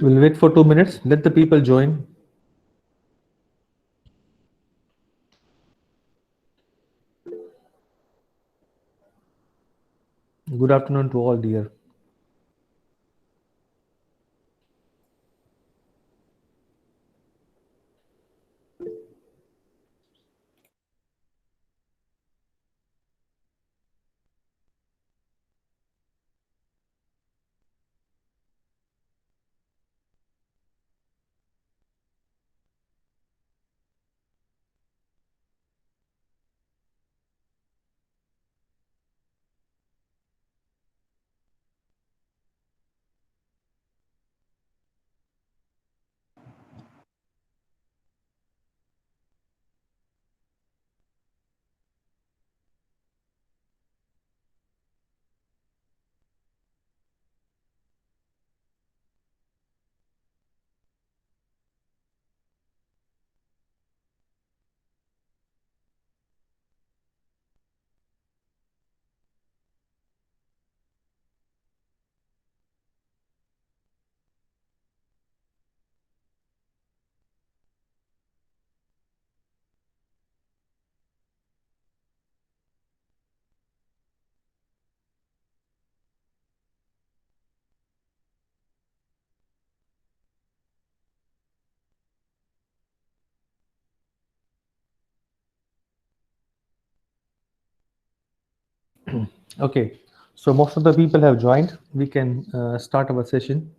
We'll wait for 2 minutes. Let the people join. Good afternoon to all, dear. Okay, so most of the people have joined. We can start our session.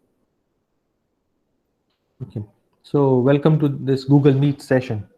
Okay, so welcome to this Google Meet session.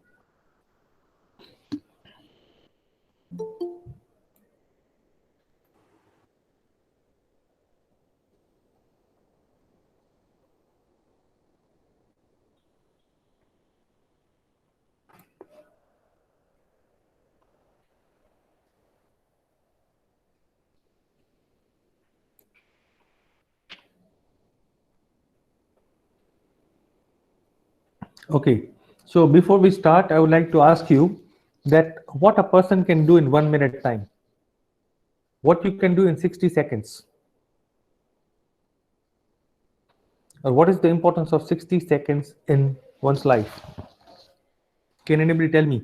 Okay, so before we start, I would like to ask you that what a person can do in 1 minute time, what you can do in 60 seconds, or what is the importance of 60 seconds in one's life? Can anybody tell me?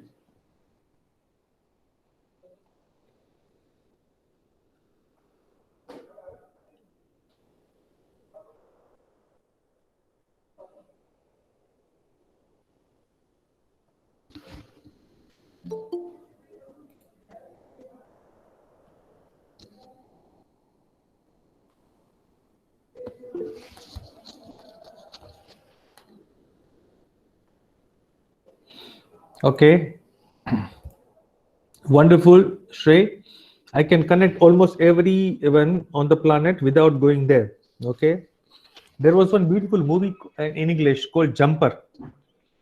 Okay, wonderful, Shrey. I can connect almost everyone on the planet without going there. Okay, there was one beautiful movie in English called Jumper.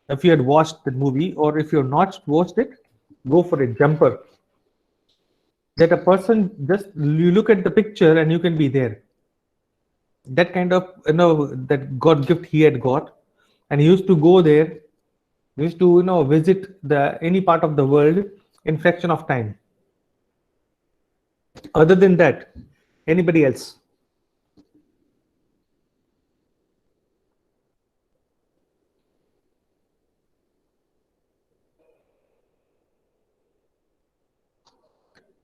If you had watched the movie, or if you have not watched it, go for it. Jumper. That a person just you look at the picture and you can be there. That kind of that God gift he had got, and he used to go there. He used to visit the any part of the world in fraction of time. Other than that, anybody else?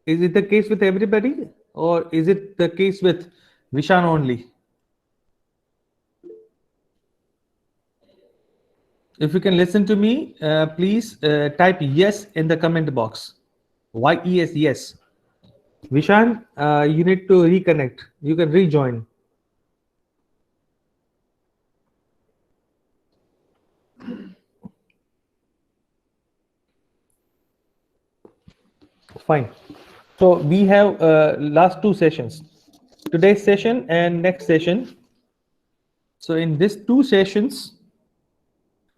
Is it the case with everybody, or is it the case with Vishan only? If you can listen to me, please type yes in the comment box. YES, yes. Vishan, you need to reconnect. You can rejoin. Fine. So we have last two sessions, today's session and next session. So in these two sessions,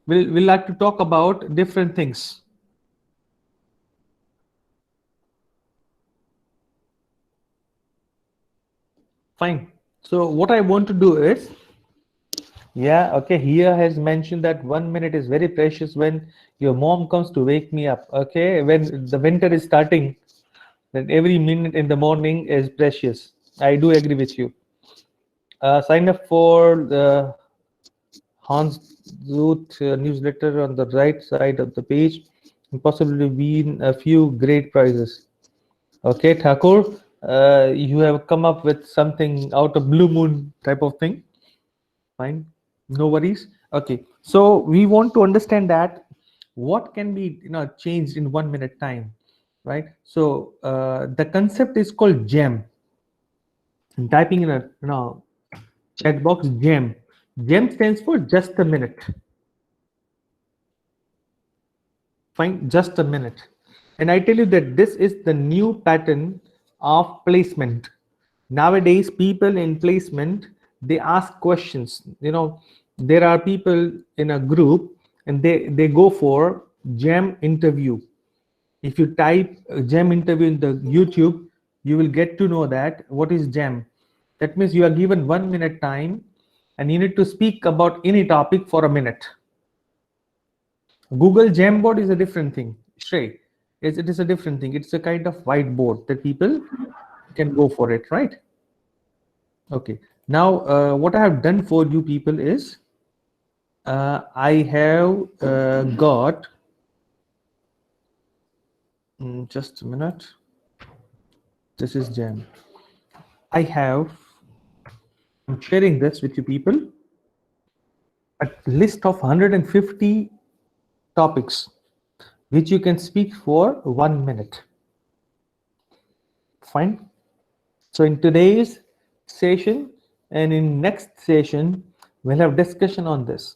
we'll like to talk about different things. Fine. So what I want to do is, yeah, okay, here has mentioned that 1 minute is very precious when your mom comes to wake me up. Okay, when the winter is starting, that every minute in the morning is precious. I do agree with you. Sign up for the Hans Zuth newsletter on the right side of the page, and possibly win a few great prizes. Okay, Thakur, you have come up with something out of blue moon type of thing. Fine, no worries. Okay, so we want to understand that what can be changed in 1 minute time, right? So the concept is called gem. I'm typing in a chat box gem. Gem stands for just a minute. Fine, just a minute. And I tell you that this is the new pattern of placement. Nowadays, people in placement, they ask questions. There are people in a group and they go for gem interview. If you type gem interview in the YouTube, you will get to know that what is gem. That means you are given 1 minute time and you need to speak about any topic for a minute. Google Jamboard is a different thing. Shrey, it is a different thing. It's a kind of whiteboard that people can go for it, right? Okay. Now, what I have done for you people is I have got just a minute. This is Jam. I'm sharing this with you people. A list of 150 topics which you can speak for 1 minute. Fine. So in today's session and in next session, we'll have discussion on this.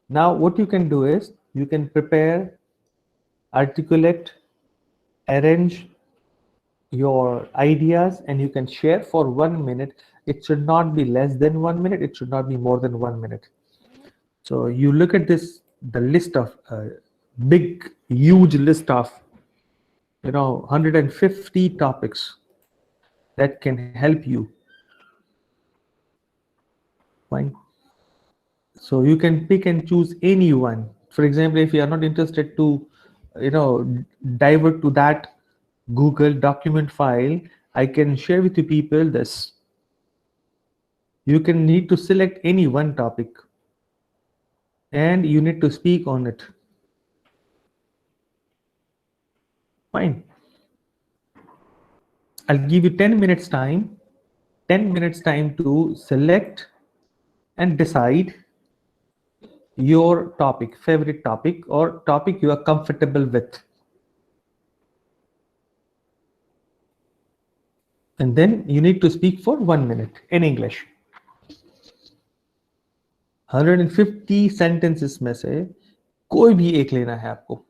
Now, what you can do is you can prepare, articulate, arrange your ideas, and you can share for 1 minute. It should not be less than 1 minute. It should not be more than 1 minute. So you look at this, the list of big, huge list of 150 topics that can help you. Fine. So you can pick and choose any one. For example, if you are not interested to divert to that Google document file, I can share with you people this. You can need to select any one topic and you need to speak on it. Fine. I'll give you 10 minutes time, 10 minutes time to select and decide your topic, favorite topic or topic you are comfortable with. And then you need to speak for 1 minute in English. 150 sentences में से कोई भी एक लेना है आपको,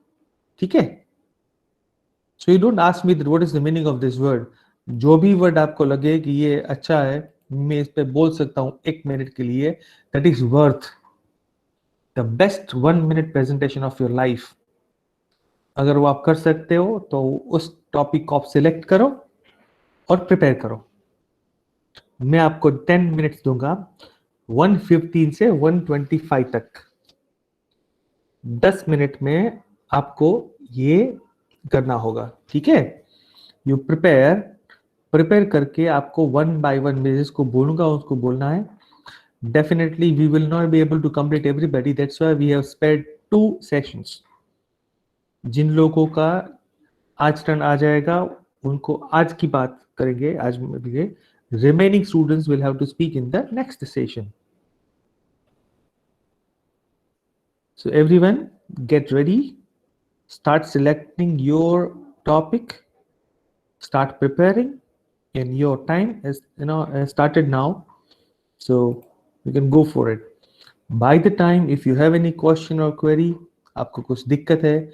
ठीक है? So you don't ask me that what is the meaning of this word. जो भी वर्ड आपको लगे कि ये अच्छा है, मैं इस पे बोल सकता हूँ 1 मिनट के लिए, that is worth the best 1 minute presentation of your life. अगर वो आप कर सकते हो तो उस टॉपिक को आप सिलेक्ट करो और प्रिपेयर करो. मैं आपको 10 मिनट्स दूंगा 115 से 125 तक. 10 मिनट में आपको ये करना होगा, ठीक है? यू प्रिपेयर करके आपको 1 by 1 मैं जिसको बोलूंगा उसको बोलना है. Definitely we will not be able to complete everybody. That's why we have spared 2 sessions. जिन लोगों का आज टर्न आ जाएगा उनको आज की बात करेंगे, आज में. Remaining students will have to speak in the next session. So everyone get ready, start selecting your topic, start preparing, and your time is started now. So you can go for it. By the time, if you have any question or query, आपको कुछ दिक्कत है,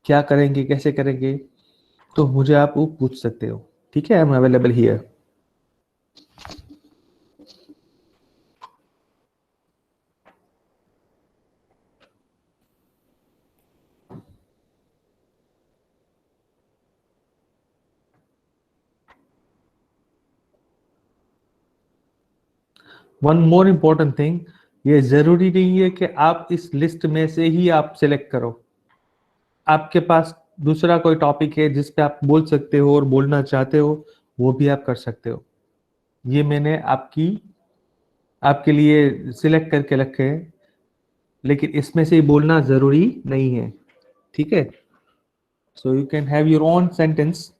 क्या करेंगे, कैसे करेंगे, तो मुझे आप वो पूछ सकते हो, ठीक है? I am available here. One more important thing, ये जरूरी नहीं है कि आप इस लिस्ट में से ही आप सिलेक्ट करो. आपके पास दूसरा कोई टॉपिक है जिस पे आप बोल सकते हो और बोलना चाहते हो, वो भी आप कर सकते हो. ये मैंने आपके लिए सिलेक्ट करके रखे हैं. लेकिन इसमें से बोलना जरूरी नहीं है, ठीक है? So you can have your own sentence.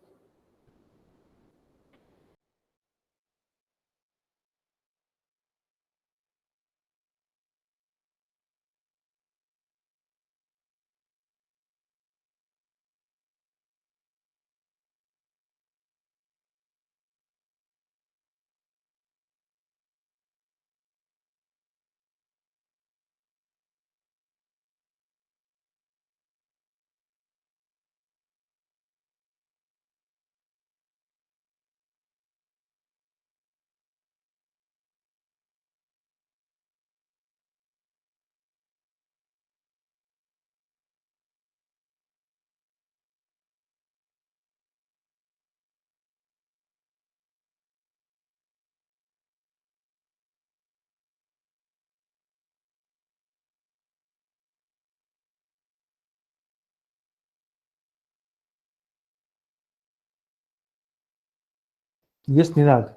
Yes, Nirad.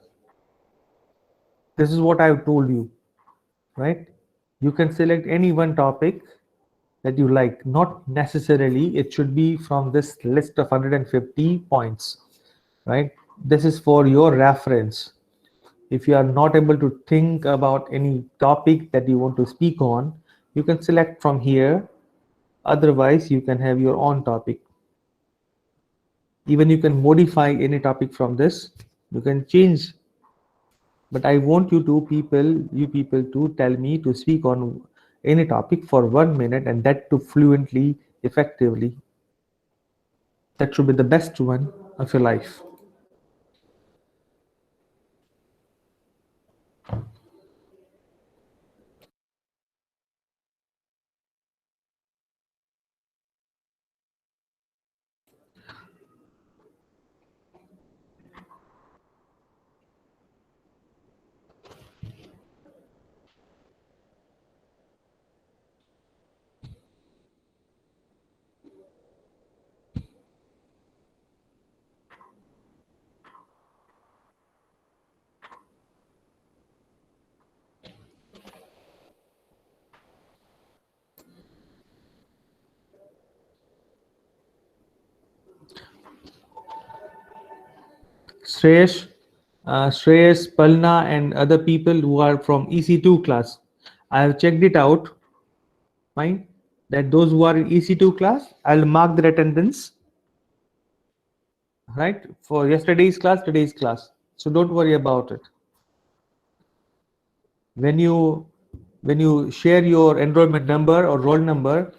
This is what I've told you, right? You can select any one topic that you like. Not necessarily it should be from this list of 150 points, right? This is for your reference. If you are not able to think about any topic that you want to speak on, you can select from here. Otherwise, you can have your own topic. Even you can modify any topic from this. You can change, but I want you people to tell me to speak on any topic for 1 minute, and that to fluently, effectively. That should be the best one of your life. Shreyash, Shreyas, Palna, and other people who are from EC2 class. I have checked it out. Fine. That those who are in EC2 class, I'll mark their attendance, right? For yesterday's class, today's class. So don't worry about it. When you share your enrollment number or roll number,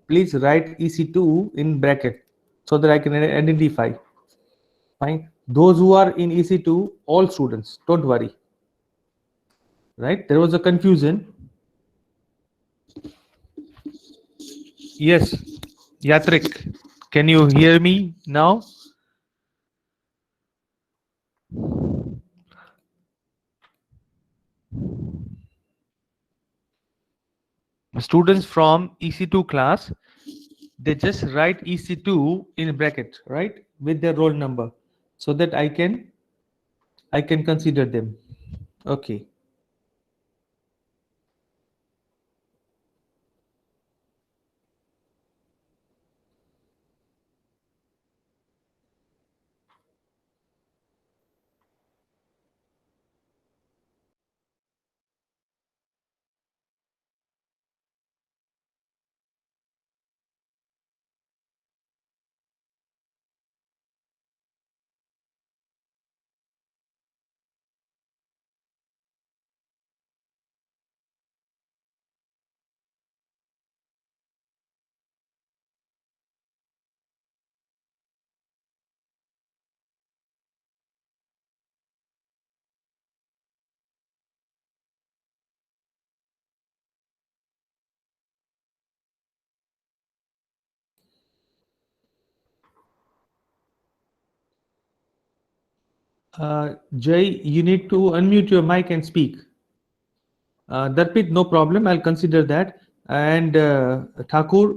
please write EC2 in bracket so that I can identify. Fine. Those who are in EC2, all students, don't worry. Right? There was a confusion. Yes, Yatrik, can you hear me now? Students from EC2 class, they just write EC2 in bracket, right, with their roll number, so that I can consider them. Okay. Jay, you need to unmute your mic and speak. Darpit, no problem. I'll consider that. And Thakur,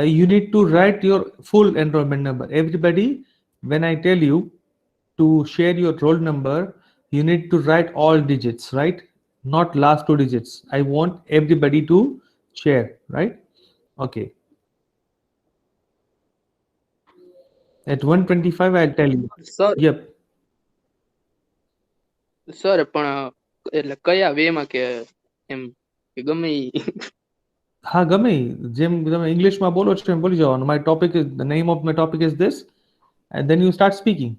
you need to write your full enrollment number. Everybody, when I tell you to share your roll number, you need to write all digits, right? Not last two digits. I want everybody to share, right? Okay. At 125, I'll tell you. Sir Yep. Sir પણ એટલે કયા way માં કે એમ કે ગમે ઈ? હા ગમે ઈ. જેમ તમે ઇંગ્લિશમાં બોલો છો એમ બોલી જવાનું. My topic is, the name of my topic is this, and then you start speaking,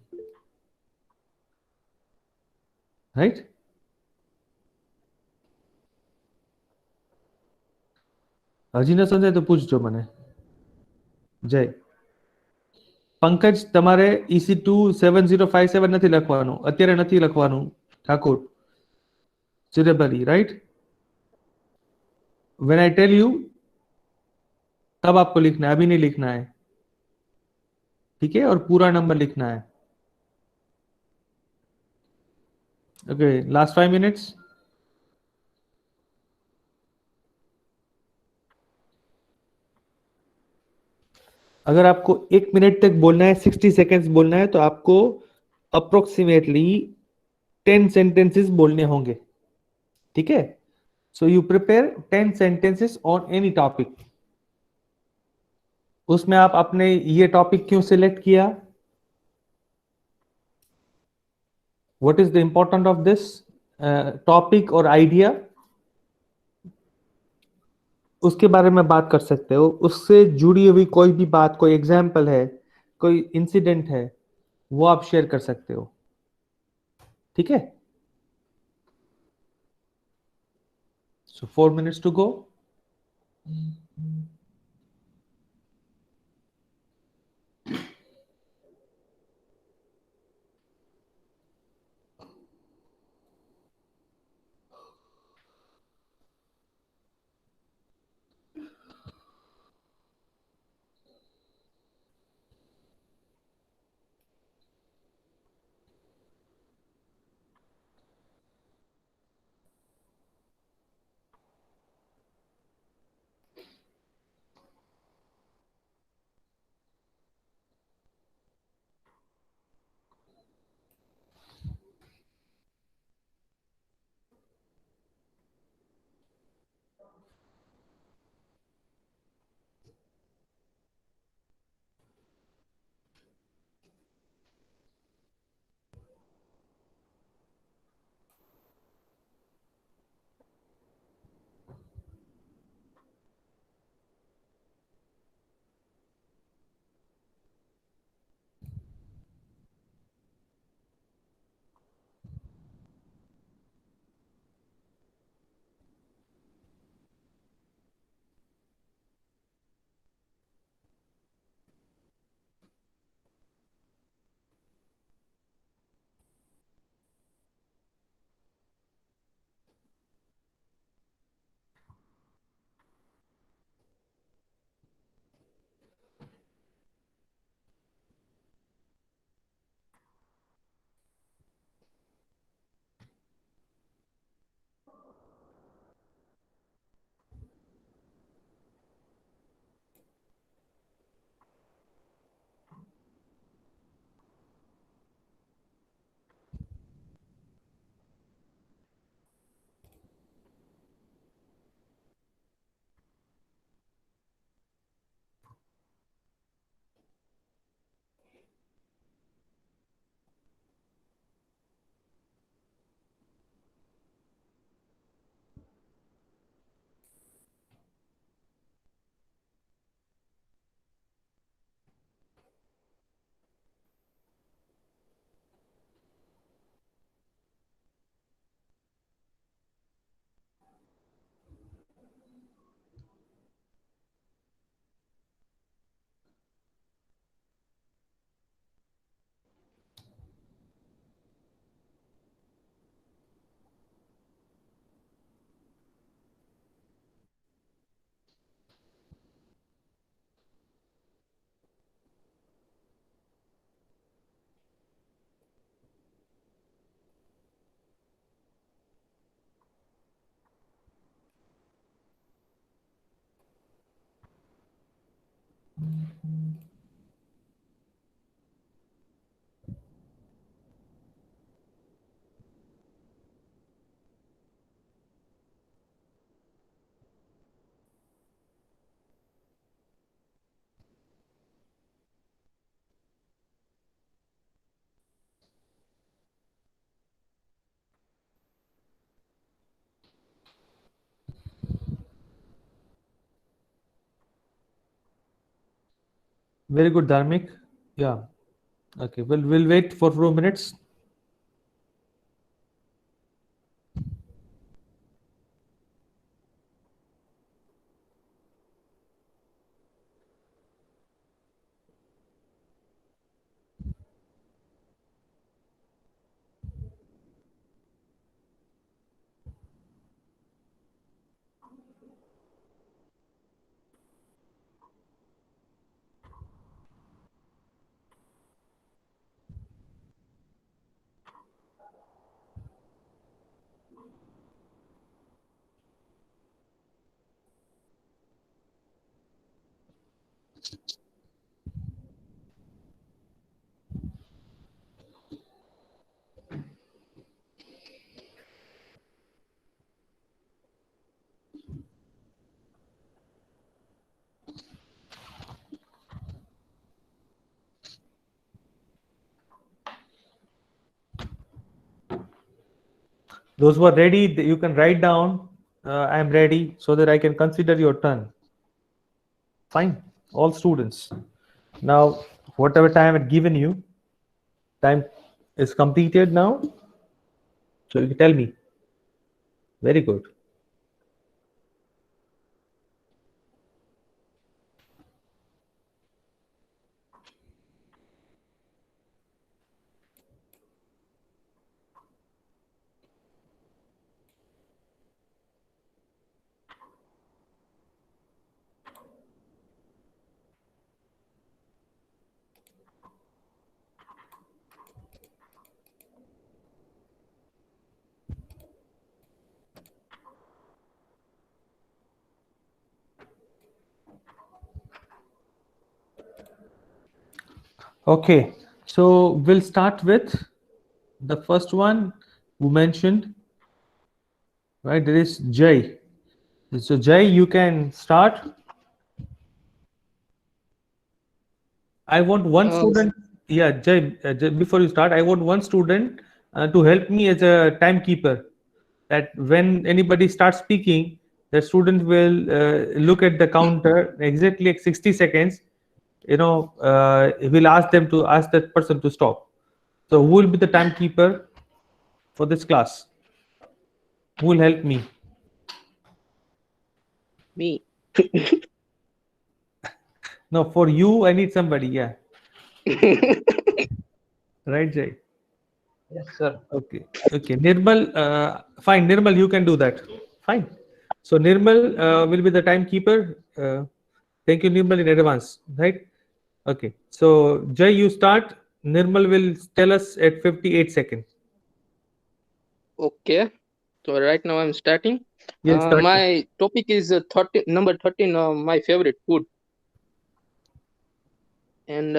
right? હજી ન સમજાય તો પૂછજો મને. જય. પંકજ, તમારે EC27057 નથી લખવાનું, અત્યારે નથી લખવાનું. ઠાકોર, સુરેબરી, right? When I tell you तब आपको लिखना है, अभी नहीं लिखना है, ठीक है? और पूरा नंबर लिखना है. Okay, last 5 minutes. अगर आपको 1 मिनट तक बोलना है, 60 सेकेंड्स बोलना है, तो आपको अप्रोक्सीमेटली 10 सेंटेंसेस बोलने होंगे, ठीक है? So you prepare 10 sentences on any topic. उसमें आप अपने ये टॉपिक क्यों सिलेक्ट किया, what is the important of this topic और आइडिया, उसके बारे में बात कर सकते हो. उससे जुड़ी हुई कोई भी बात, कोई एग्जाम्पल है, कोई इंसिडेंट है, वो आप शेयर कर सकते हो, ठीक है? So 4 minutes to go. Very good, Dharmik. Yeah. Okay. Well, we'll wait for 2 minutes. Those who are ready, you can write down, I'm ready, so that I can consider your turn. Fine. All students. Now, whatever time I've given you, time is completed now. So you can tell me. Very good. Okay. So we'll start with the first one who mentioned, right? There is Jay. So Jay, you can start. I want one Uh, student. Yeah, Jay, before you start, I want one student to help me as a timekeeper. That when anybody starts speaking, the student will look at the counter exactly at 60 seconds. We'll ask that person to stop. So who will be the timekeeper for this class? Who will help me? me. No, for you, I need somebody. Yeah, right, Jay. Yes, sir. Okay, okay. Nirmal, fine. Nirmal, you can do that. Fine. So Nirmal will be the timekeeper. Thank you, Nirmal, in advance. Right? Okay. So Jay, you start. Nirmal will tell us at 58 seconds. Okay. So right now I'm starting. Yes, start. My topic is 13, number 13. My favorite food, and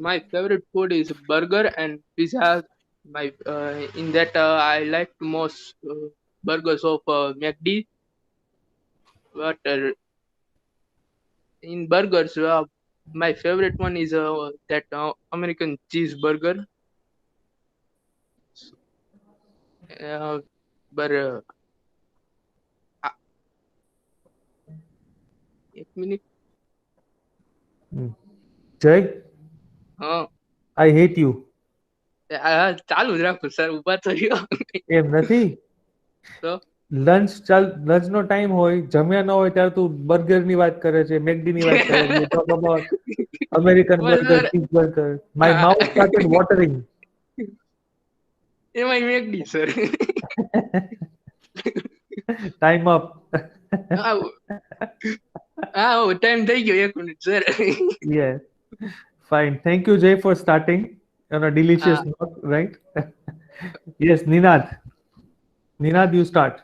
my favorite food is burger and pizza. My in that I like most burgers of McD, but in burgers, my favorite one is that American cheeseburger. Uh, but uh, 1 minute. Hmm. Jay, હા I hate you. ચાલુ જ રાખો sir ઉભા તો રહ્યો એમ નથી. તો lunch નો time હોય, જમ્યા ન હોય ત્યારે તું બર્ગર ની વાત કરે છે, મેકડી ની વાત કરે છે. Talk about American bus burger, sir cheeseburger. My mouth started watering. એમાં McD sir Time up. Time થઈ ગયો 1 minute sir Yeah. Fine. Thank you, Jay, for starting on a delicious note, right? Yes, Ninad. Ninad, you start.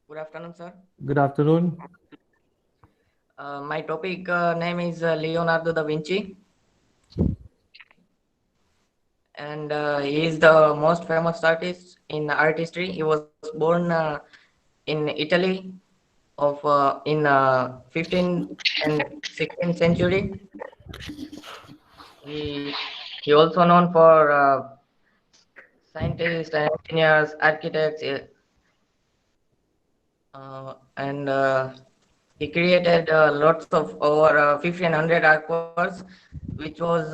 Good afternoon, sir. Good afternoon. My topic name is Leonardo da Vinci, and he is the most famous artist in art history. He was born in Italy in 15th and 16th century. He also known for scientists and engineers, architects, and he created lots of over 1500 artworks, which was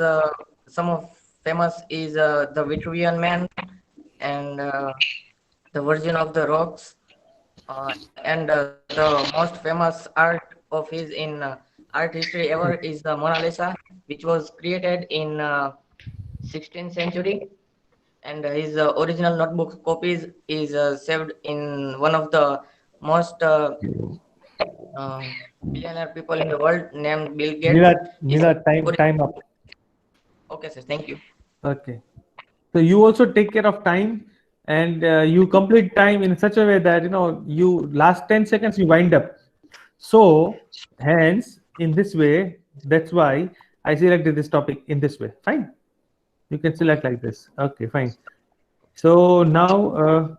some of famous is the Vitruvian Man and the Virgin of the Rocks, and the most famous art of his in art history ever is the Mona Lisa, which was created in 16th century, and his original notebook copies is saved in one of the most billionaire people in the world named Bill Gates. His Nila, time up. Okay, sir. Thank you. Okay. So you also take care of time, and you complete time in such a way that you last 10 seconds you wind up. So hence in this way, that's why I selected this topic in this way. Fine. You can select like this. Okay, fine. So now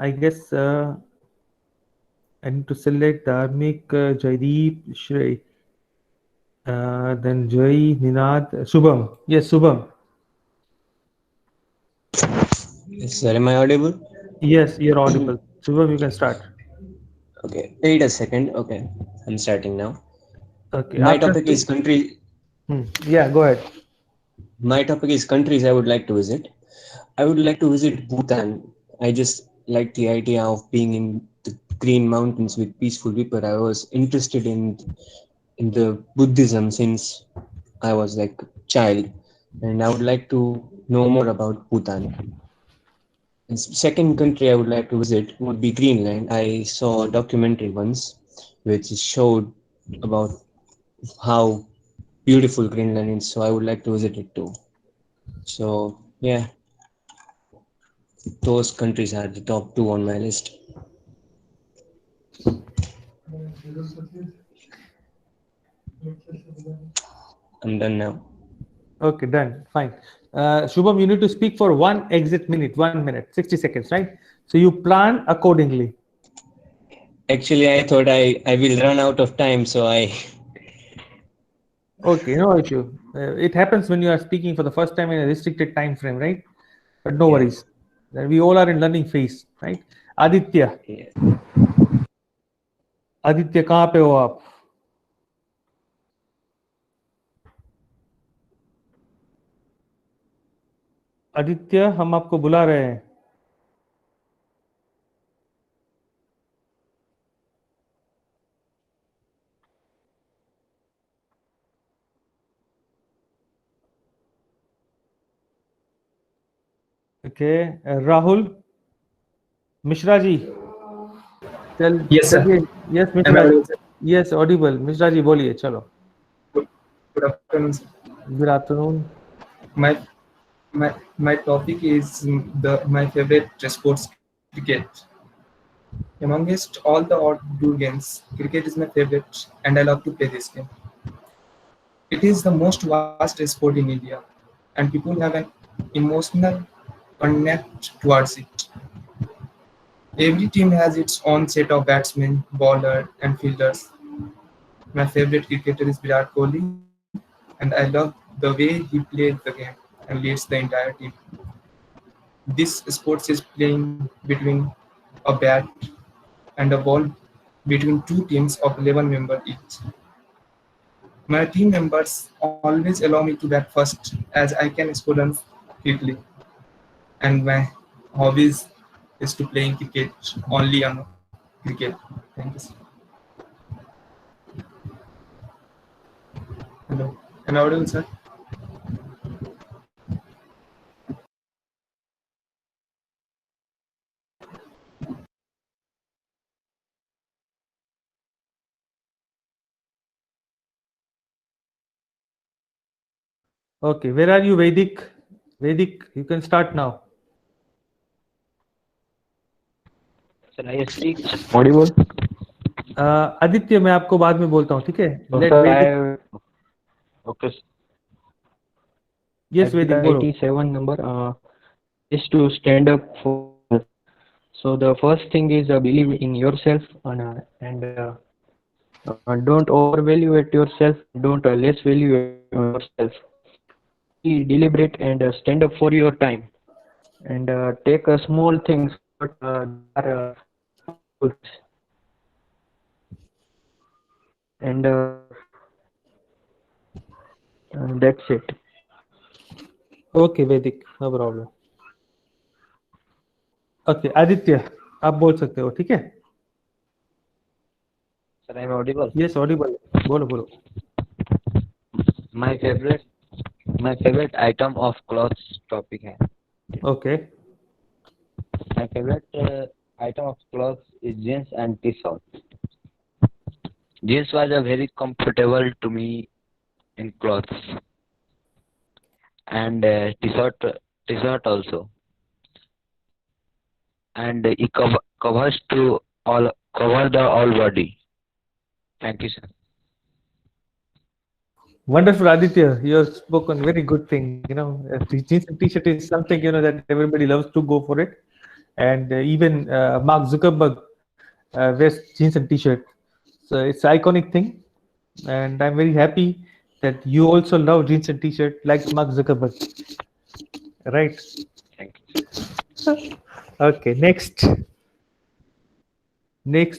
I guess I need to select Dharmik, Jaideep, Shrey, then Jai, Ninad, Subham. Yes, Subham. Yes, sir. Am I audible? Yes, you're audible. Subham, you can start. Okay. Wait a second. Okay. I'm starting now. Okay. My After topic is country. Yeah, go ahead. My topic is countries I would like to visit. I would like to visit Bhutan. I just like the idea of being in the green mountains with peaceful people. I was interested in the Buddhism since I was like a child, and I would like to know more about Bhutan. And second country I would like to visit would be Greenland. I saw a documentary once which showed about how beautiful Greenland is, so I would like to visit it too. So yeah, those countries are the top two on my list. I'm done now. Okay, done. Fine. Shubham, you need to speak for 1 minute, 60 seconds, right? So you plan accordingly. Actually, I thought I will run out of time, so I Okay, no issue. It happens when you are speaking for the first time in a restricted time frame, right? But no worries. We all are in learning phase, right? Aditya. yeah. Aditya कहाँ पे हो आप? आदित्य, हम आपको बुला रहे हैं. Okay, Rahul, Mishra ji. Yes, sir. Yes, Am I Mishra. audible, sir? Yes, audible. Mishra ji, बोलिए, चलो. Good afternoon, sir. Good afternoon. My topic is my favorite sports, cricket. Amongst all the outdoor games, cricket is my favorite, and I love to play this game. It is the most vast sport in India, and people have an emotional connect towards it. Every team has its own set of batsmen, bowler, and fielders. My favorite cricketer is Virat Kohli, and I love the way he plays the game and leads the entire team. This sports is playing between a bat and a ball between two teams of 11 members each. My team members always allow me to bat first as I can score runs quickly. And my hobbies is to playing cricket only on cricket. Thank you, sir. Hello. Am I audible, sir? Okay, where are you, Vedic? Vedic, you can start now. Shall I speak? Audible? Aditya, मैं आपको बाद में बोलता हूँ, ठीक है? Let Sir, Vedic. okay. Yes, Vedic, बोलो. 87 number is to stand up for. So the first thing is believe in yourself and don't overvalue yourself. Don't less value yourself. be deliberate and stand up for your time, and take small things, but they are goals. And that's it. Okay, वैदिक, no problem. Okay, Aditya, आप बोल सकते हो, ठीक है? Sir, I'm audible. Yes, audible. बोलो बोलो. My favorite item of clothes topic है. Okay. My favorite item of clothes is jeans and t-shirt. Jeans was a very comfortable to me in clothes, and t-shirt also, and it covers to all cover the all body. Thank you, sir. Wonderful, Aditya. You have spoken very good thing. The jeans and t-shirt is something that everybody loves to go for it, and even Mark Zuckerberg wears jeans and t-shirt. So it's an iconic thing, and I'm very happy that you also love jeans and t-shirt like Mark Zuckerberg. Right? Thank you. Okay. Next,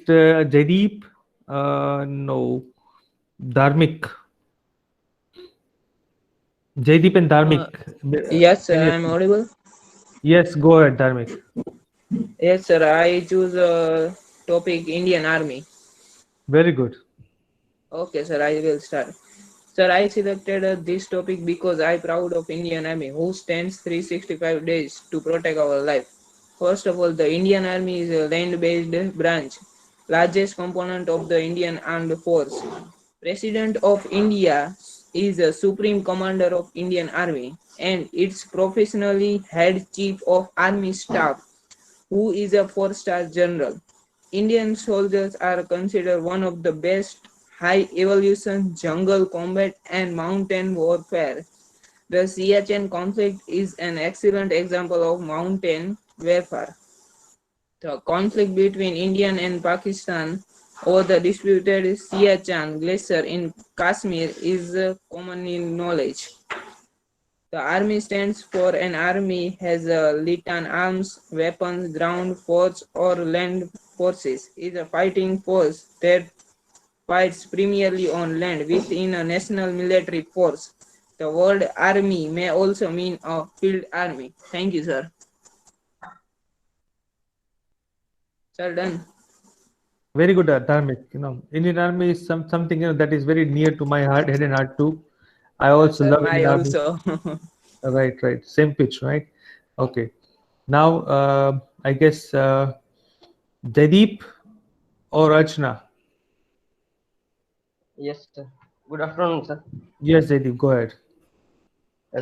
Jaideep. No, Dharmik. Jaideep and Dharmik. Yes, sir, Can you- I'm audible. Yes, go ahead, Dharmik. Yes, sir, I choose topic Indian Army. Very good. Okay, sir, I will start. Sir, I selected this topic because I'm proud of Indian Army, who stands 365 days to protect our life. First of all, the Indian Army is a land-based branch, largest component of the Indian Armed Force. President of India is the Supreme Commander of Indian Army, and its professionally head Chief of Army Staff, who is a four-star general. Indian soldiers are considered one of the best high evolution jungle combat and mountain warfare. The Siachen conflict is an excellent example of mountain warfare. The conflict between India and Pakistan over the disputed Siachen Glacier in Kashmir is commonly knowledge. The army stands for an army has a Litan arms, weapons, ground force or land forces. Is a fighting force that fights primarily on land within a national military force. The word army may also mean a field army. Thank you, sir. Sir, done. Very good, Dharmik. Indian Army is something that is very near to my head and heart too. I also Sir, love my Indian Army. also. Right, right. Same pitch, right? Okay. Now, I guess Jaideep or Archana. Yes, sir. Good afternoon, sir. Yes, Jaideep, go ahead.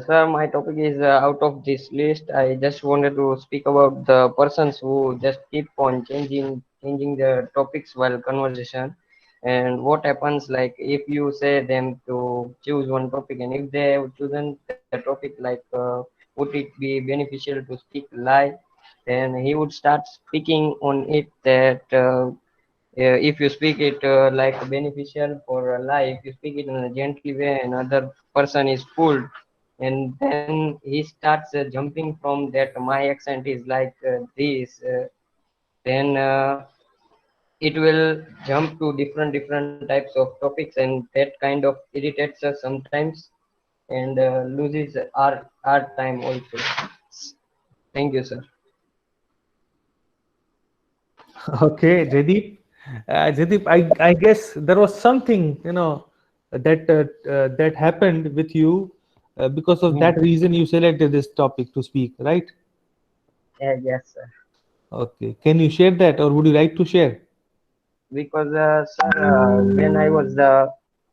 Sir, my topic is out of this list. I just wanted to speak about the persons who just keep on changing the topics while conversation. And what happens, like, if you say them to choose one topic, and if they have chosen the topic, like, would it be beneficial to speak lie, then he would start speaking on it that if you speak it like beneficial for a lie, if you speak it in a gentle way, another person is fooled, and then he starts jumping from that my accent is like this, then it will jump to different types of topics, and that kind of irritates us sometimes, and loses our time also. Thank you, sir. Okay, Jaideep. Jaideep, I guess there was something, that happened with you because of that reason you selected this topic to speak, right? Yeah, yes, sir. Okay. Can you share that, or would you like to share? Because sir, when I was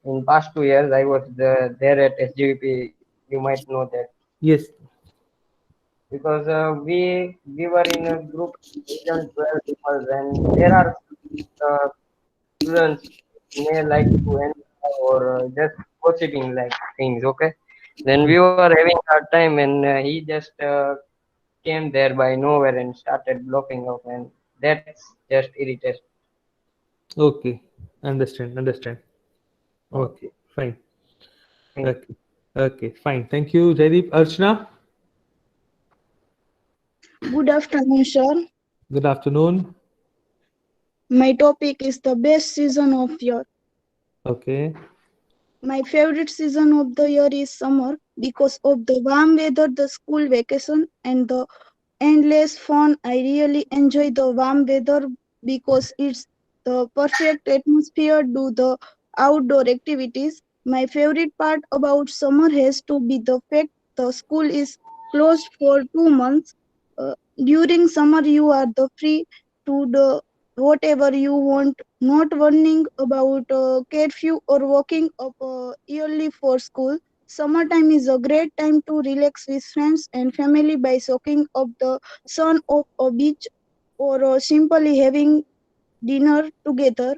in past 2 years, I was there at SGVP. You might know that Yes. because we were in a group of 12 people, and there are uh, students may like to enjoy or just gossiping like things. Okay, then we were having our time, and he just came there by nowhere and started blocking off, and that's just irritating. Okay. Understand. Okay. Fine. Thank Okay. Okay, fine. Thank you, Jaideep. Archana, Good afternoon, sir. good afternoon. My topic is the best season of year. Okay, My favorite season of the year is summer because of the warm weather, the school vacation, and the endless fun. I really enjoy the warm weather because it's the perfect atmosphere to the outdoor activities. My favorite part about summer has to be the fact the school is closed for 2 months. During summer, you are the free to do whatever you want, not worrying about curfew or waking up early for school. Summertime is a great time to relax with friends and family by soaking up the sun of a beach or simply having dinner together.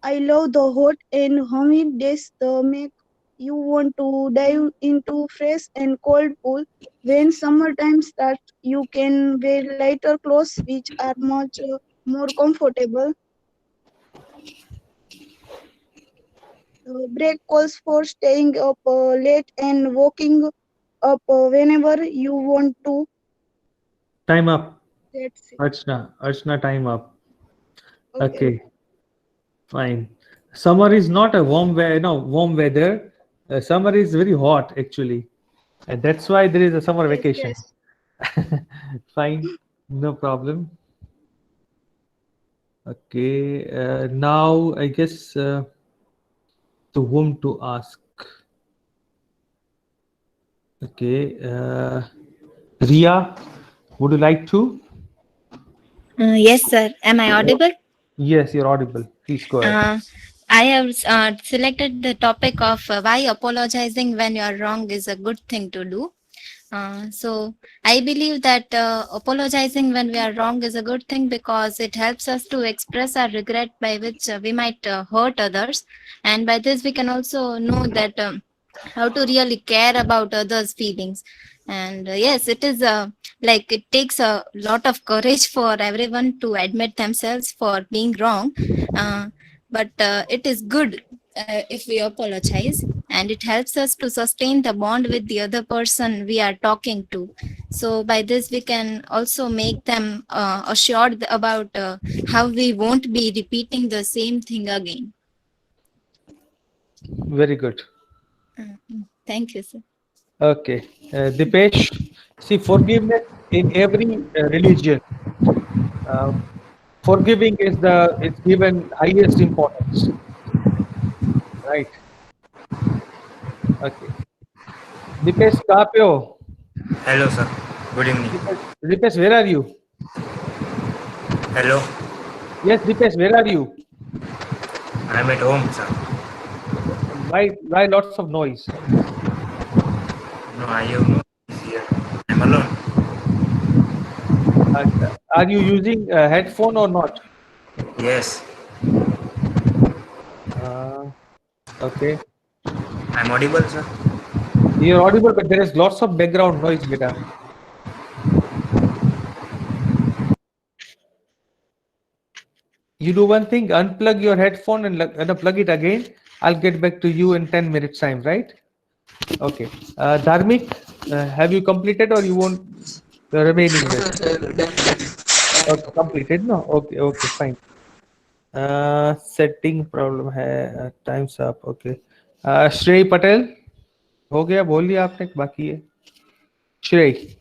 I love the hot and humid days that make you want to dive into fresh and cold pool. When summertime starts, you can wear lighter clothes which are much more comfortable. Break calls for staying up late and waking up whenever you want to. time up. That's it. Archana, time up. Okay. Okay, fine. Summer is not a warm weather. No, warm weather. Summer is very hot actually, and that's why there is a summer Yes, vacation. yes. Fine, no problem. Okay, now I guess to whom to ask. Okay, Ria, would you like to? Yes, sir. Am I audible? Yes, you're audible. Please go ahead. I have selected the topic of why apologizing when you are wrong is a good thing to do. So I believe that apologizing when we are wrong is a good thing because it helps us to express our regret by which we might hurt others, and by this we can also know that how to really care about others' feelings. And yes, it is like it takes a lot of courage for everyone to admit themselves for being wrong, but it is good if we apologize, and it helps us to sustain the bond with the other person we are talking to. So by this we can also make them assured about how we won't be repeating the same thing again. Very good. Thank you, sir. Okay, Dipesh. See, forgiveness in every religion. Uh, Forgiving is the it's given highest importance, right? Okay. Dipesh, कहाँ पे हो? Hello, sir. Good evening. Dipesh, where are you? Hello. Yes, Dipesh, where are you? I am at home, sir. Why lots of noise? No, I have no peace here. I am alone. Are you using a headphone or not? Yes, Okay. I am audible, sir. You're audible, but there is lots of background noise, beta. You do one thing, unplug your headphone and plug it again. I'll get back to you in 10 minutes time, right? Okay. Dharmik, have you completed or you want the remaining bit? Okay, completed, no? Okay, fine. Setting problem है, time's up, okay. Shrey Patel, हो गया, बोल लिया आपने, बाकी है. Shrey.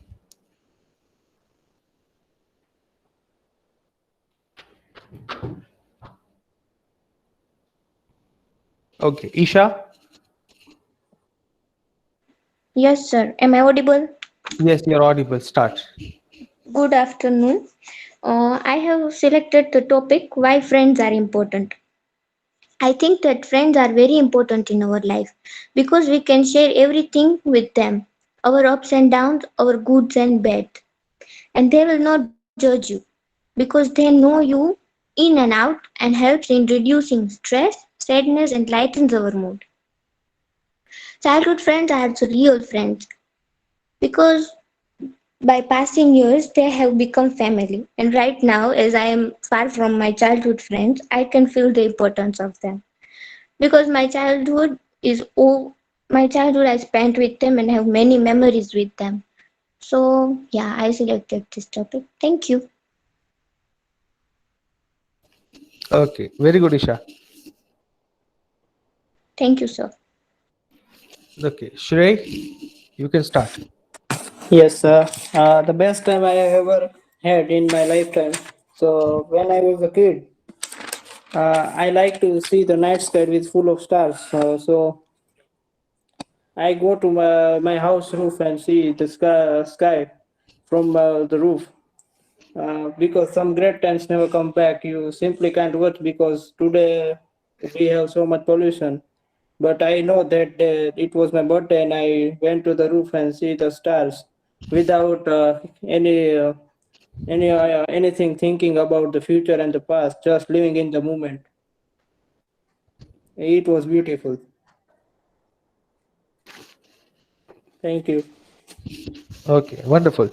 Okay, Isha. Yes, sir. Am I audible? Yes, you're audible. Start. Good afternoon. I have selected the topic why friends are important. I think that friends are very important in our life because we can share everything with them, our ups and downs, our goods and bads, and they will not judge you because they know you in and out and helps in reducing stress, sadness, and lightens our mood. Childhood friends are the real friends because by passing years, they have become family. And right now, as I am far from my childhood friends, I can feel the importance of them. Because my childhood is my childhood I spent with them and have many memories with them. So yeah, I selected this topic. Thank you. Okay, very good, Isha. Thank you, sir. Okay, Shrey, you can start. Yes, the best time I ever had in my lifetime. So when I was a kid, I like to see the night sky with full of stars. So I go to my house roof and see the sky from the roof. Because some great times never come back. You simply can't watch because today we have so much pollution. But I know that it was my birthday and I went to the roof and see the stars without anything thinking about the future and the past, just living in the moment. It was beautiful. Thank you. Okay, wonderful.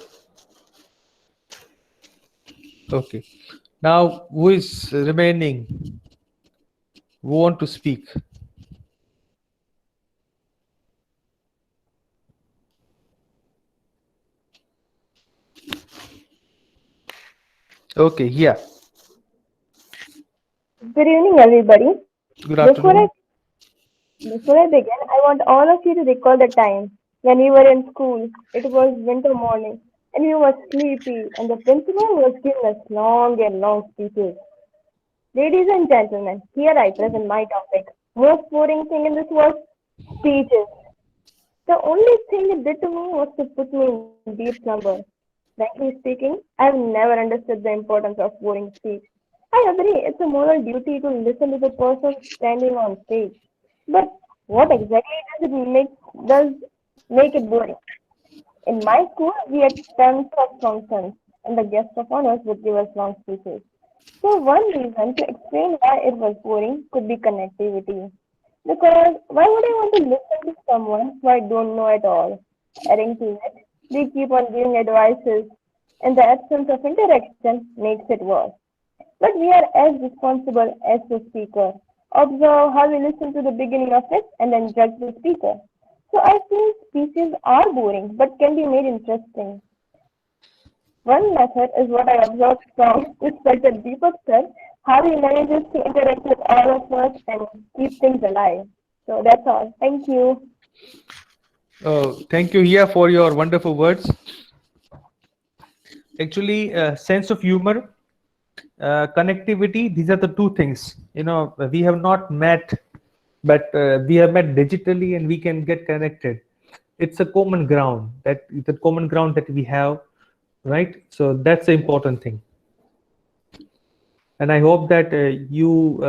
Okay, now who is remaining? Who want to speak? Okay, yeah. Good evening, everybody. Good Before I afternoon. before I begin, I want all of you to recall the time when we were in school. It was winter morning, and we were sleepy, and the principal was giving us long and long speeches. Ladies and gentlemen, here I present my topic. Most boring thing in this was speeches. The only thing it did to me was to put me in deep slumber. Frankly speaking, I've never understood the importance of boring speech. I agree, it's a moral duty to listen to the person standing on stage. But what exactly does make it boring? In my school, we had tons of functions, and the guest of honors would give us long speeches. So one reason to explain why it was boring could be connectivity. Because why would I want to listen to someone who I don't know at all? Adding to it, they keep on giving advices, and the absence of interaction makes it worse. But we are as responsible as the speaker. Observe how we listen to the beginning of it and then judge the speaker. So I feel speeches are boring but can be made interesting. One method is what I observed from Inspector Deepak sir, how he manages to interact with all of us and keep things alive. So that's all. Thank you. Oh, thank you, Hia, for your wonderful words. Actually, sense of humor, connectivity, these are the two things. You know, we have not met, but we have met digitally and we can get connected. It's a common ground, that the common ground that we have, right? So that's the important thing. And I hope that you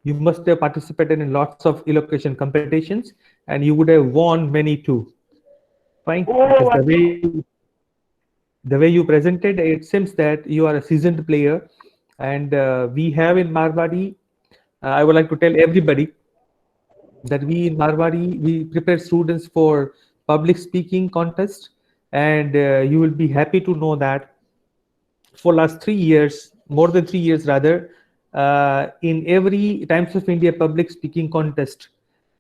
must have participated in lots of elocution competitions and you would have won many too. Fine. Because the way you presented, it seems that you are a seasoned player. And we have in Marwari, I would like to tell everybody that we in Marwari, we prepare students for public speaking contest. And you will be happy to know that for last 3 years, more than 3 years rather, in every Times of India public speaking contest,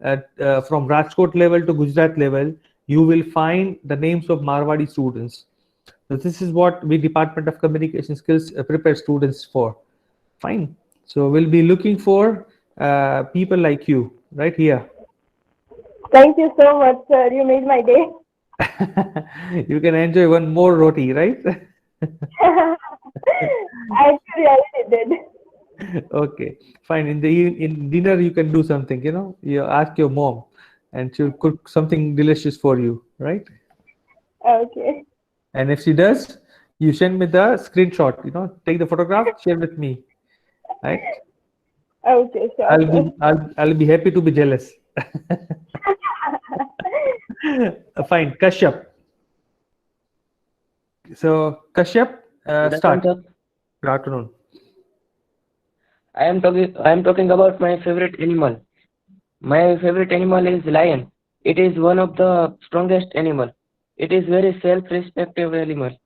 from Rajkot level to Gujarat level, you will find the names of Marwadi students. So this is what we Department of Communication Skills prepare students for. Fine. So we'll be looking for people like you right here. Thank you so much, sir. You made my day. You can enjoy one more roti, right? Actually, I already did. Okay, fine. In dinner, you can do something. You know, you ask your mom, and she'll cook something delicious for you, right? Okay. And if she does, you send me the screenshot. You know, take the photograph, share with me, right? Okay, sure. I'll be happy to be jealous. Fine, Kashyap. So Kashyap, start. Good afternoon. I am talking about my favorite animal. My favorite animal is lion. It is one of the strongest animal. It is very self-respective animal.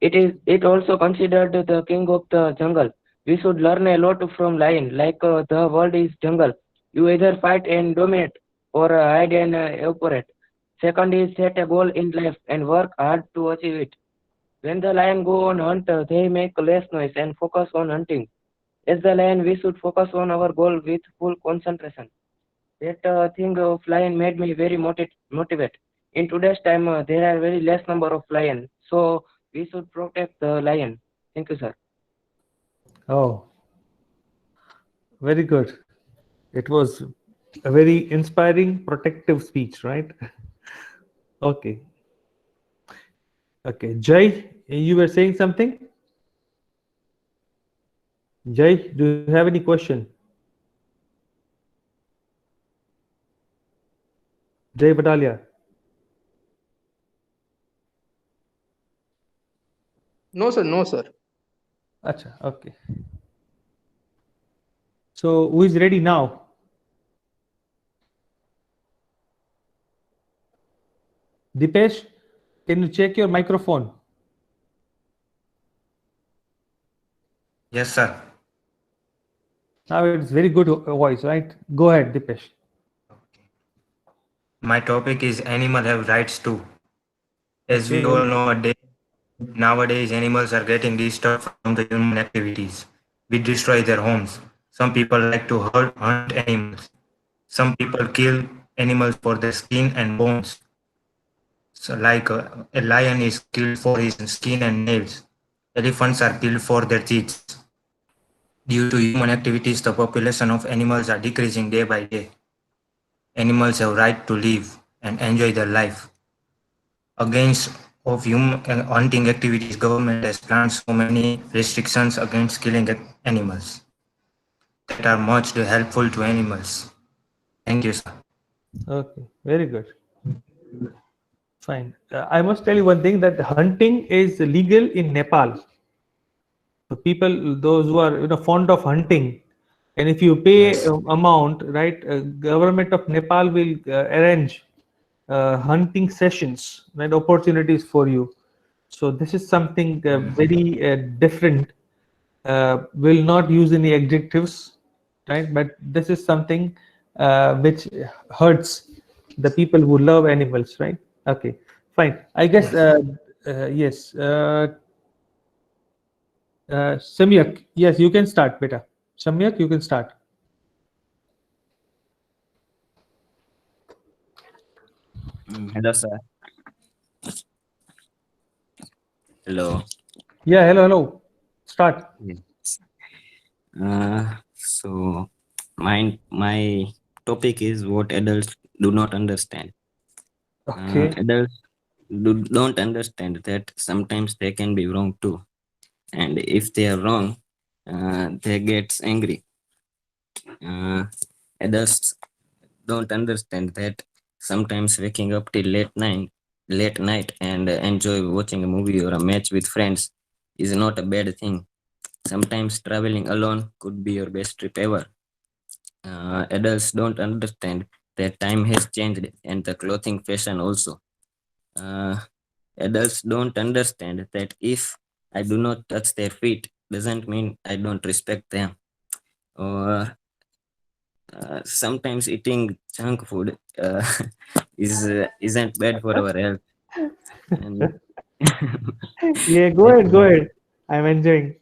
It also considered the king of the jungle. We should learn a lot from lion. Like the world is jungle. You either fight and dominate, or hide and evaporate. Second is set a goal in life and work hard to achieve it. When the lion go on hunt, they make less noise and focus on hunting. As the lion, we should focus on our goal with full concentration. That thing of lion made me very motivate. In today's time, there are very less number of lion, so we should protect the lion. Thank you, sir. Oh, very good. It was a very inspiring, protective speech, right? Okay. Okay. Jay, you were saying something? Jay, do you have any question? Jay Badalia. No, sir. No, sir. Acha, okay. So who is ready now? Dipesh, can you check your microphone? Yes, sir. Now it's very good voice, right? Go ahead, Dipesh. My topic is animal have rights too. As we all know, nowadays animals are getting disturbed from the human activities. We destroy their homes. Some people like to hunt animals. Some people kill animals for their skin and bones. So like a lion is killed for his skin and nails. Elephants are killed for their teeth. Due to human activities, the population of animals are decreasing day by day. Animals have right to live and enjoy their life. Against of human hunting activities, government has planned so many restrictions against killing animals that are much helpful to animals. Thank you, sir. Okay, very good. Fine. I must tell you one thing, that hunting is legal in Nepal. So people, those who are fond of hunting, and if you pay amount, right, government of Nepal will arrange hunting sessions, right, opportunities for you. So this is something very different. Will not use any adjectives, right? But this is something which hurts the people who love animals, right? Okay, fine. I guess yes. Samyak, yes, you can start, beta. Samyak, you can start. Hello, sir. Hello. Yeah, hello. Start. Yes. So my topic is what adults do not understand. Okay. Adults don't understand that sometimes they can be wrong too, and if they are wrong, they get angry. Adults don't understand that sometimes waking up till late night and enjoy watching a movie or a match with friends is not a bad thing. Sometimes traveling alone could be your best trip ever. Adults don't understand that time has changed and the clothing fashion also. Adults don't understand that if I do not touch their feet doesn't mean I don't respect them. Or sometimes eating junk food isn't bad for our health. And Yeah, go ahead. I'm enjoying.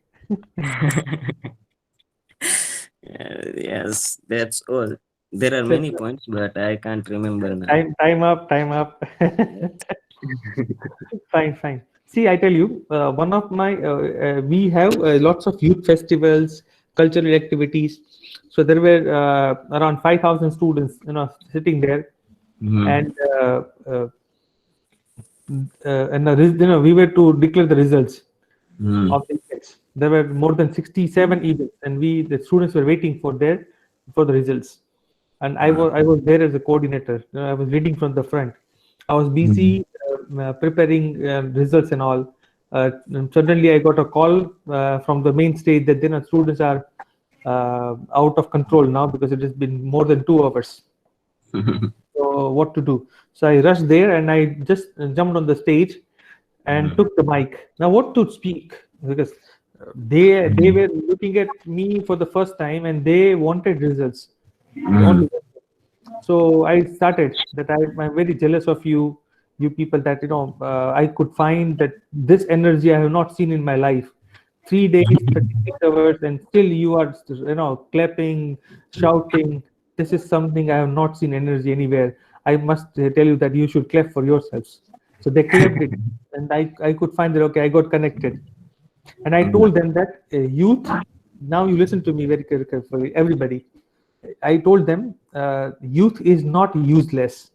Yes, that's all. There are many points, but I can't remember now. Time up. Fine. See, I tell you, one of my we have lots of youth festivals, cultural activities. So there were around 5,000 students, sitting there, and we were to declare the results of the events. There were more than 67 events, and the students were waiting for the results. And I was there as a coordinator. I was leading from the front. I was busy preparing results and all. And suddenly I got a call from the main stage that students are out of control now because it has been more than 2 hours. So what to do? So I rushed there and I just jumped on the stage and took the mic. Now what to speak? Because they were looking at me for the first time and they wanted results. So I started that I'm very jealous of you people, that I could find that this energy I have not seen in my life. 3 days, 36 hours, and still you are clapping, shouting. This is something I have not seen energy anywhere. I must tell you that you should clap for yourselves. So they clapped it, and I could find that, okay, I got connected. And I told them that youth, now you listen to me very carefully, everybody. I told them youth is not useless.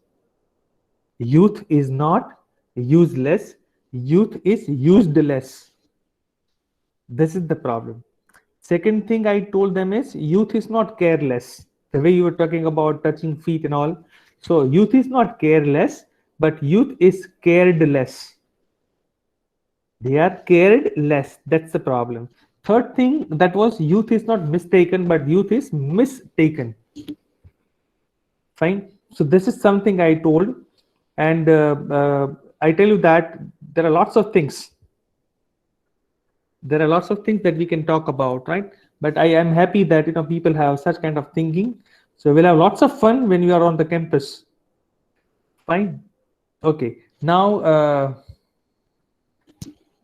Youth is not useless. Youth is useless. This is the problem. Second thing I told them is youth is not careless. The way you were talking about touching feet and all. So youth is not careless, but youth is cared less. They are cared less. That's the problem. Third thing, that was youth is not mistaken, but youth is mistaken. Fine. So this is something I told, and I tell you that there are lots of things. There are lots of things that we can talk about, right? But I am happy that people have such kind of thinking. So we'll have lots of fun when we are on the campus. Fine. Okay. Now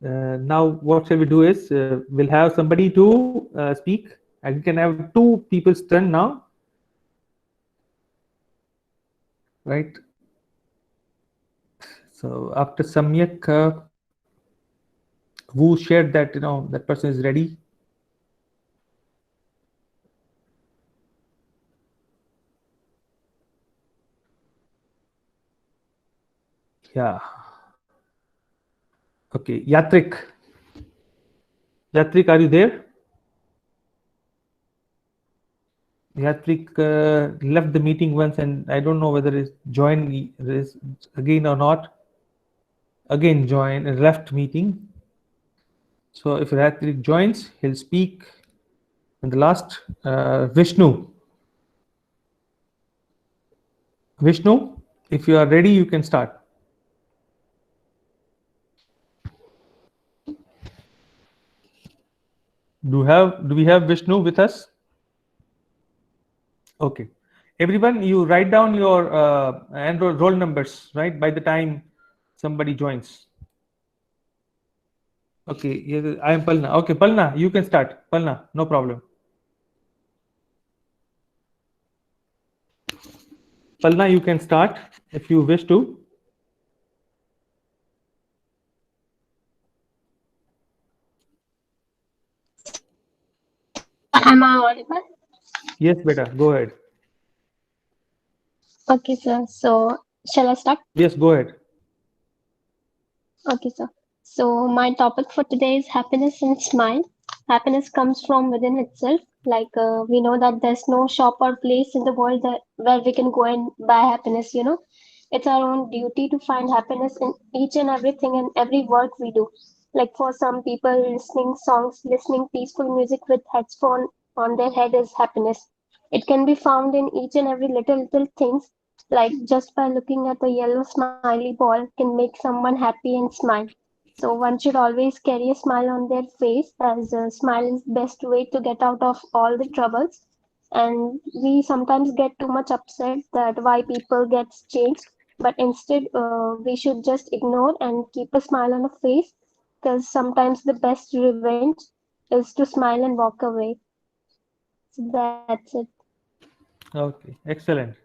what shall we do is we'll have somebody to speak, and we can have 2 people's turn now, right? So after Samyak, who shared that that person is ready? Yeah. Okay, Yatrik. Yatrik, are you there? Yatrik left the meeting once, and I don't know whether it's joined again or not. Again join and left meeting. So if Yatrik joins, he'll speak. And the last, Vishnu. Vishnu, if you are ready, you can start. Do we have Vishnu with us? Okay, everyone, you write down your roll numbers, right? By the time somebody joins. Okay, I am Palna. Okay, Palna, you can start. Palna, no problem. Palna, you can start if you wish to. Am I audible? Yes, beta, go ahead. Okay, sir. So, shall I start? Yes, go ahead. Okay, sir. So, my topic for today is happiness and smile. Happiness comes from within itself. Like, we know that there's no shop or place in the world where we can go and buy happiness, It's our own duty to find happiness in each and everything and every work we do. Like, for some people, listening songs, listening peaceful music with headphone on their head is happiness. It can be found in each and every little things, like just by looking at a yellow smiley ball can make someone happy and smile. So one should always carry a smile on their face, as a smile is best way to get out of all the troubles. And we sometimes get too much upset that why people get changed, but instead we should just ignore and keep a smile on a face, because sometimes the best revenge is to smile and walk away. So that's it. Okay, excellent.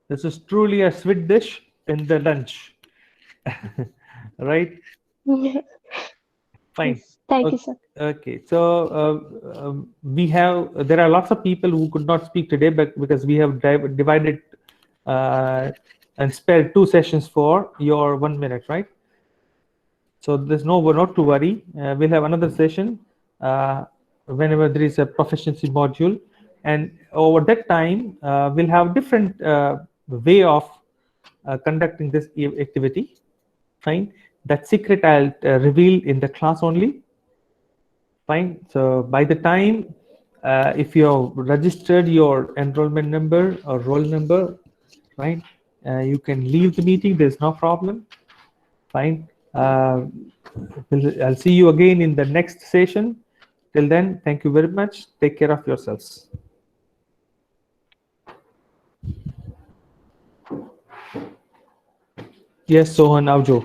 This is truly a sweet dish in the lunch. Right? Fine. Thank you, sir. Okay, so there are lots of people who could not speak today, but because we have divided and spared 2 sessions for your 1 minute, right? So there's not to worry. We'll have another session whenever there is a proficiency module, and over that time we'll have different way of conducting this activity. Fine. That secret I'll reveal in the class only. Fine. So by the time if you have registered your enrollment number or roll number, right, you can leave the meeting. There's no problem. Fine. I'll see you again in the next session. Till then, thank you very much. Take care of yourselves. Yes, Sohan, આવજો.